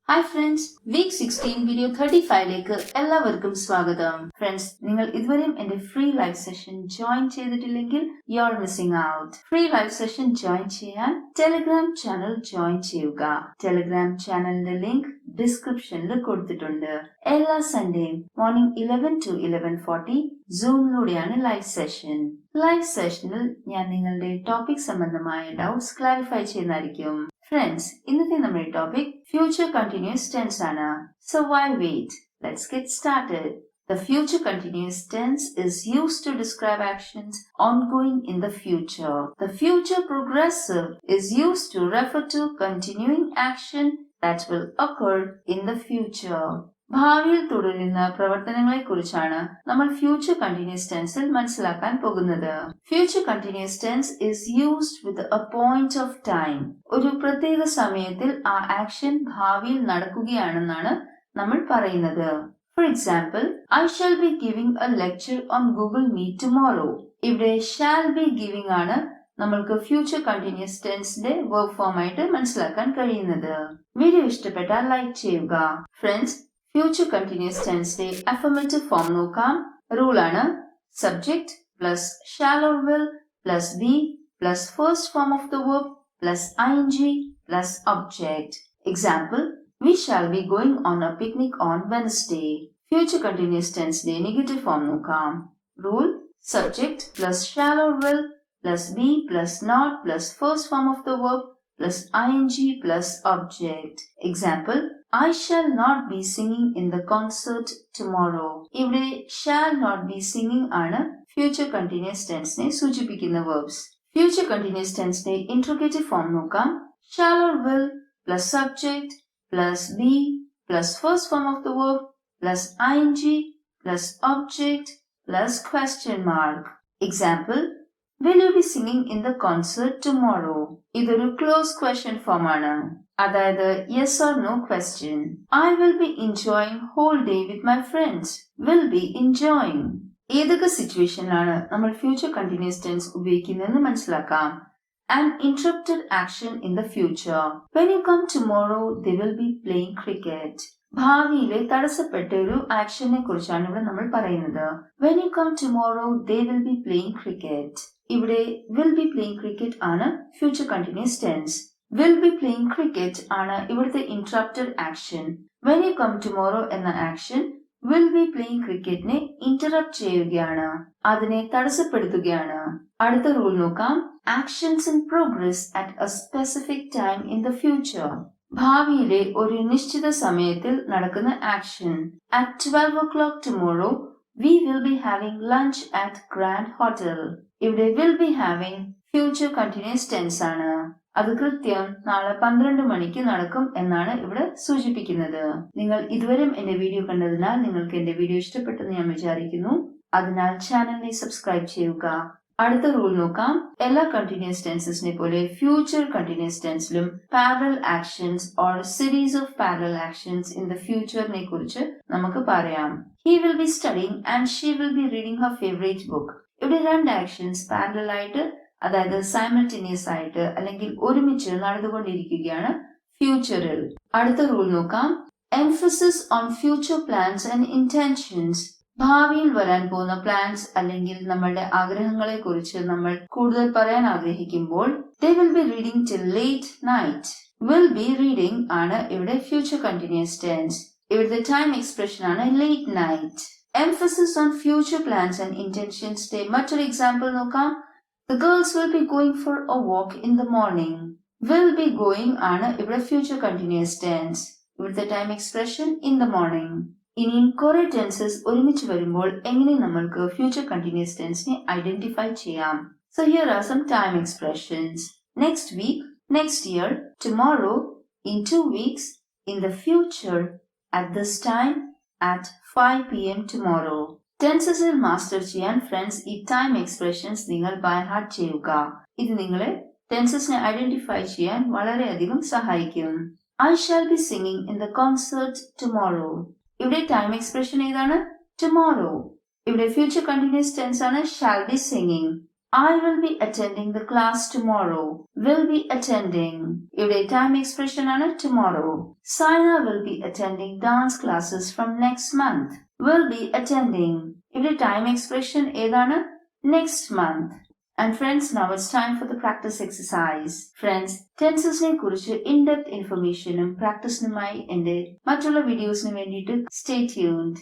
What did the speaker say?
Hi friends, week 16 video 35ലേക്ക് എല്ലാവർക്കും സ്വാഗതം. ഫ്രണ്ട്സ്, നിങ്ങൾ ഇതുവരെയും എന്റെ ഫ്രീ ലൈവ് സെഷൻ ജോയിൻ ചെയ്തിട്ടില്ലെങ്കിൽ you are missing out. Free live session join ചെയ്യാൻ ടെലിഗ്രാം ചാനൽ ജോയിൻ ചെയ്യുക. ടെലിഗ്രാം ചാനലിന്റെ ലിങ്ക് ഡിസ്ക്രിപ്ഷനിൽ കൊടുത്തിട്ടുണ്ട്. എല്ലാ സൺഡേയും മോർണിംഗ് 11 to 11:40 സൂമിലൂടെയാണ് ലൈവ് സെഷൻ. ലൈവ് സെഷനിൽ ഞാൻ നിങ്ങളുടെ ടോപ്പിക് സംബന്ധമായ ഡൗട്ട്സ് ക്ലാരിഫൈ ചെയ്യുന്നതായിരിക്കും. Friends, ഇന്നത്തെ നമ്മുടെ ടോപ്പിക് ഫ്യൂച്ചർ കണ്ടിന്യൂസ് ടെൻസ് ആണ്. So why wait? Let's get started. The future continuous tense is used to describe actions ongoing in the future. The future progressive is used to refer to continuing action that will occur in the future. ഭാവിയിൽ തുടരുന്ന പ്രവർത്തനങ്ങളെ കുറിച്ചാണ് നമ്മൾ future continuous ടെൻസിൽ മനസ്സിലാക്കാൻ പോകുന്നത്. Future continuous tense is used with a point of time. ഒരു പ്രത്യേക സമയത്തിൽ ആ ആക്ഷൻ ഭാവിയിൽ നടക്കുകയാണെന്നാണ് നമ്മൾ പറയുന്നത്. For example, I shall be giving a lecture on Google Meet tomorrow. ഇവിടെ ഷാൽ ബി ഗിവിംഗ് ആണ് നമ്മൾക്ക് ഫ്യൂച്ചർ കണ്ടിന്യൂസ് ടെൻസിന്റെ വെർബ് ഫോം ആയിട്ട് മനസ്സിലാക്കാൻ കഴിയുന്നത്. വീഡിയോ ഇഷ്ടപ്പെട്ടാൽ ലൈക്ക് ചെയ്യുക. ഫ്രണ്ട്സ്, ഫ്യൂച്ചർ കണ്ടിന്യൂസ് ടെൻസിന്റെ അഫർമേറ്റീവ് ഫോം നോക്കാം. റൂൾ ആണ് subject plus shall or will plus be plus first form of the verb plus ing plus object. Example, we shall be going on a picnic on Wednesday. Future continuous ടെൻസിന്റെ negative form നോക്കാം. Rule subject plus shall or will plus be plus not plus first form of the verb plus ing plus object. Example, I shall not be singing in the concert tomorrow. ഇവിടെ shall not be singing ആണ് future continuous ടെൻസിനെ സൂചിപ്പിക്കുന്ന verbs. Future continuous ടെൻസിന്റെ ഇന്റർഗേറ്റീവ് form നോക്കാം. shall or will plus subject plus be plus first form of the verb plus ing plus object plus question mark. Example, will you be singing in the concert tomorrow? ഇതൊരു close question form ആണ്, അതായത് yes or no question. I will be enjoying whole day with my friends. Will be enjoying. ഏതൊക്കെ സിറ്റുവേഷനിലാണ് നമ്മൾ future continuous tense ഉപയോഗിക്കുന്നതെന്ന് മനസ്സിലാക്കാം. An interrupted action in the future. When you come tomorrow, they will be playing cricket. ഭാവിയിലെ തടസ്സപ്പെട്ട ഒരു ആക്ഷനെ കുറിച്ചാണ് ഇവിടെ നമ്മൾ പറയുന്നത്. When you come tomorrow, they will be playing cricket. ഇവിടെ will be playing cricket ആണ് future continuous tense. will be playing cricket ആണ് ഇവിടുത്തെ interrupted action. when you come tomorrow എന്ന ആക്ഷൻ will be playing cricketനെ ഇന്ററപ്റ്റ് ചെയ്യുകയാണ്, അതിനെ തടസ്സപ്പെടുത്തുകയാണ്. അടുത്ത റൂൾ നോക്കാം. Actions in progress at a specific time in the future. ഭാവിയിലെ ഒരു നിശ്ചിത സമയത്തിൽ നടക്കുന്ന action. at 12 o'clock tomorrow we will be having lunch at Grand Hotel. ഇവിടെ will be having future continuous tense ആണ്. അത് കൃത്യം നാളെ 12 മണിക്ക് നടക്കും എന്നാണ് ഇവിടെ സൂചിപ്പിക്കുന്നത്. നിങ്ങൾ ഇതുവരെയും എന്റെ വീഡിയോ കണ്ടതിനാൽ നിങ്ങൾക്ക് എന്റെ വീഡിയോ ഇഷ്ടപ്പെട്ടെന്ന് ഞാൻ വിചാരിക്കുന്നു. അതിനാൽ ചാനലിനെ സബ്സ്ക്രൈബ് ചെയ്യുക. അടുത്ത റൂൾ നോക്കാം. എല്ലാ കണ്ടിന്യൂസ് ടെൻസസിനെ പോലെ ഫ്യൂച്ചർ കണ്ടിന്യൂസ് ടെൻസിലും parallel actions or series of parallel actions in the ഫ്യൂച്ചറിനെ കുറിച്ച് നമുക്ക് പറയാം. He will be studying and she will be reading her favourite book. ഇവിടെ രണ്ട് ആക്ഷൻസ് പാരലൽ ആയിട്ട്, അതായത് സൈമൾട്ടേനിയസ് ആയിട്ട് അല്ലെങ്കിൽ ഒരുമിച്ച് നടന്നുകൊണ്ടിരിക്കുകയാണ് ഫ്യൂച്ചറിൽ. അടുത്ത റൂൾ നോക്കാം. Emphasis on future plans and intentions. ഭാവിയിൽ വരാൻ പോകുന്ന പ്ലാൻസ് അല്ലെങ്കിൽ നമ്മളുടെ ആഗ്രഹങ്ങളെ കുറിച്ച് നമ്മൾ കൂടുതൽ പറയാൻ ആഗ്രഹിക്കുമ്പോൾ they will be reading till late night. will be reading ആണ് ഇവിടെ ഫ്യൂച്ചർ കണ്ടിന്യൂസ് ടെൻസ്. ഇവിടുത്തെ ടൈം എക്സ്പ്രഷൻ ആണ് late night. emphasis on future plans and intentions ന്റെ മറ്റൊരു എക്സാമ്പിൾ നോക്കാം. The girls will be going for a walk in the morning. will be going ആണ് ഇവിടെ future continuous tense. ഇവിടുത്തെ time expression in the morning. ഇനിയും കുറെ tenses ഒരുമിച്ച് വരുമ്പോൾ എങ്ങനെ നമ്മൾക്ക് ഫ്യൂച്ചർ കണ്ടിന്യൂസ് ടെൻസിനെ ഐഡന്റിഫൈ ചെയ്യാം. So here are some time expressions. Next week, next year, tomorrow, in 2 weeks, in the future, at this time, at 5 p.m. tomorrow. ടെൻസസിൽ master ചെയ്യാൻ friends ഈ time expressions നിങ്ങൾ ബൈ ഹാർട്ട് ചെയ്യുക. ഇത് നിങ്ങളെ ടെൻസസിനെ identify ചെയ്യാൻ വളരെയധികം സഹായിക്കും. I shall be singing in the concert tomorrow. ഇവിടെ ടൈം എക്സ്പ്രഷൻ ഏതാണ്? tomorrow. ഇവിടെ ഫ്യൂച്ചർ കണ്ടിന്യൂസ് ടെൻസ് ആണ് shall be singing. I will be attending the class tomorrow. Will be attending. ഇവിടെ time expression ആണ് tomorrow. Saina will be attending dance classes from next month. Will be attending. ഇവിടെ time expression ഏതാണ്? Next month. And friends, now it's time for the practice exercise. Friends, tensesനെ കുറിച്ച് in-depth informationും പ്രാക്ടീസിനുമായി എൻ്റെ മറ്റുള്ള വീഡിയോസിന് വേണ്ടിയിട്ട് stay tuned.